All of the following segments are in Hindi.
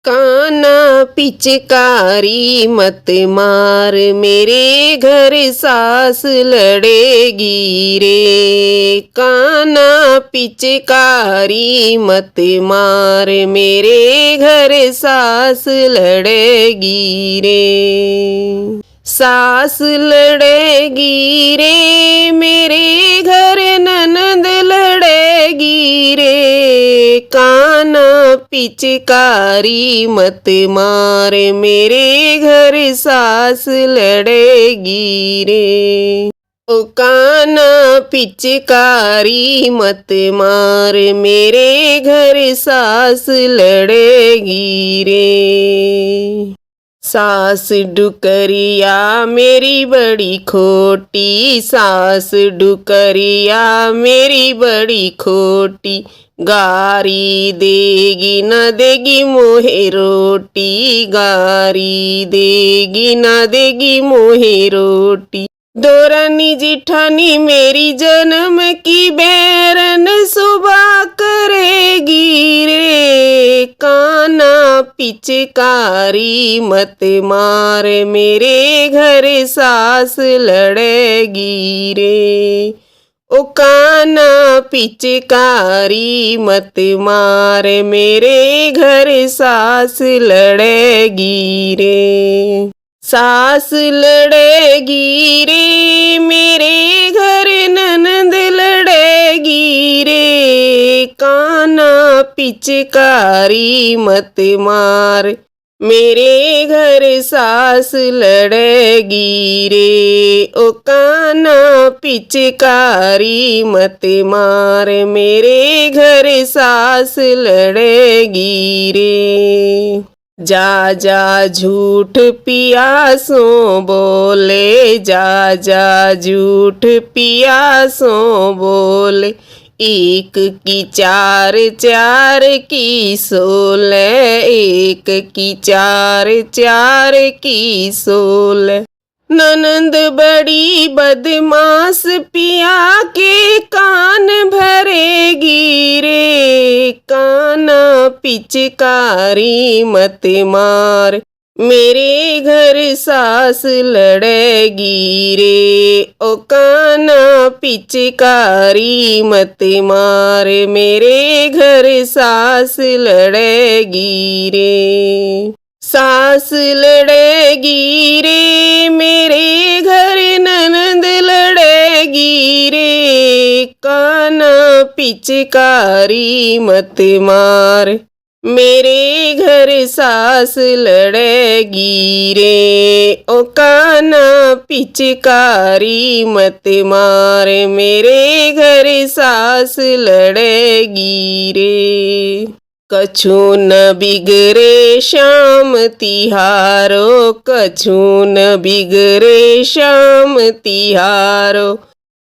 कान्हा पिचकारी मत मार, मेरे घर सास लड़ेगी रे। कान्हा पिचकारी मत मार, मेरे घर सास लड़ेगी रे। सास लड़ेगी रे, मेरे घर ननद लड़ेगी रे। कान्हा पिचकारी मत मार, मेरे घर सास लड़ेगी रे। ओ कान्हा पिचकारी मत मार, मेरे घर सास लड़ेगी रे। सास डुकरिया मेरी बड़ी खोटी, सास डुकरिया मेरी बड़ी खोटी। गारी देगी न देगी मोहे रोटी, गारी देगी न देगी मोहे रोटी। दोरानी जिठानी मेरी जन्म की बैरन सुबह करेगी रे। कान्हा पिचकारी मत मार, मेरे घर सास लड़ेगी रे। ओ कान्हा पिचकारी मत मार, मेरे घर सास लड़ेगी रे। सास लड़ेगी रे, मेरे घर ननद लड़ेगी रे। कान्हा पिचकारी मत मार, मेरे घर सास लड़ेगी रे। ओ कान्हा पिचकारी मत मार, मेरे घर सास लड़ेगी रे। जा जा झूठ पियासों बोले, जा जा झूठ पियासों बोले। एक की चार, चार की 16, एक की चार, चार की 16। ननंद बड़ी बदमाश, पिया के कान भरेगी रे। कान्हा पिचकारी मत मार, मेरे घर सास लड़ेगी रे। ओ कान्हा पिचकारी मत मार, मेरे घर सास लड़ेगी रे। सास लड़ेगी रे, मेरे घर ननद लड़ेगी रे। कान्हा पिचकारी मत मार, मेरे घर सास लड़ेगी रे। ओ कान्हा पिचकारी मत मार, मेरे घर सास लड़ेगी रे। कछु न बिगड़े श्याम तिहारो, कछु न बिगड़े श्याम तिहारो।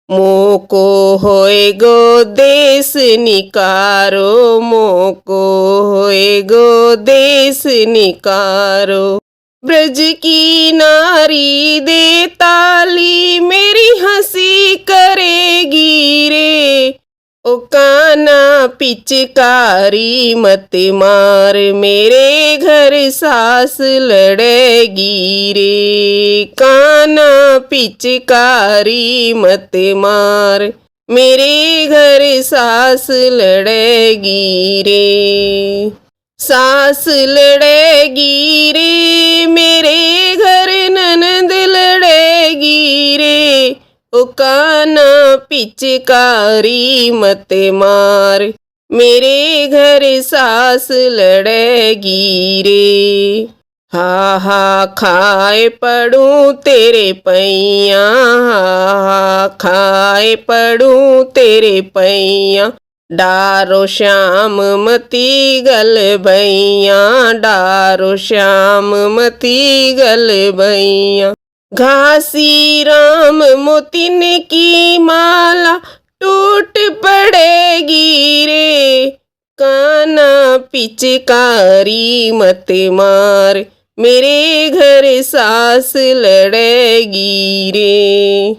मोको होए गो देश निकारो, मोको होए गो देश निकारो। ब्रज की नारी दे ताली, मेरी हंसी करेगी रे। ओ कान्हा पिचकारी मत मार, मेरे घर सास लड़ेगी रे। कान्हा पिचकारी मत मार, मेरे घर सास लड़ेगी रे। सास लड़ेगी रे, मेरे घर ननद लड़ेगी रे। ओ कान्हा पिचकारी मत मार, मेरे घर सास लड़ेगी रे। हा खाए पड़ूं तेरे पैया, हा खाए पड़ूं तेरे पैया। डारो श्याम मती गल भैया, डारो श्याम मती गल भैया। घासी राम मोतिन की माला, टूट पड़ेगी रे। कान्हा पिचकारी मत मार, मेरे घर सास लड़ेगी रे।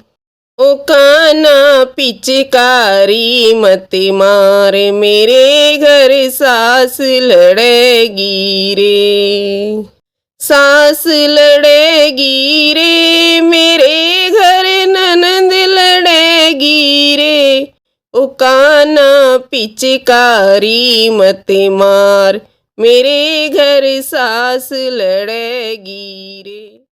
ओ काना पिचकारी मत मार, मेरे घर सास लड़ेगी रे। सास लड़ेगी रे, मेरे घर ननद लड़ेगी रे। ओ काना पिचकारी मत मार, मेरे घर सास लड़ेगी रे।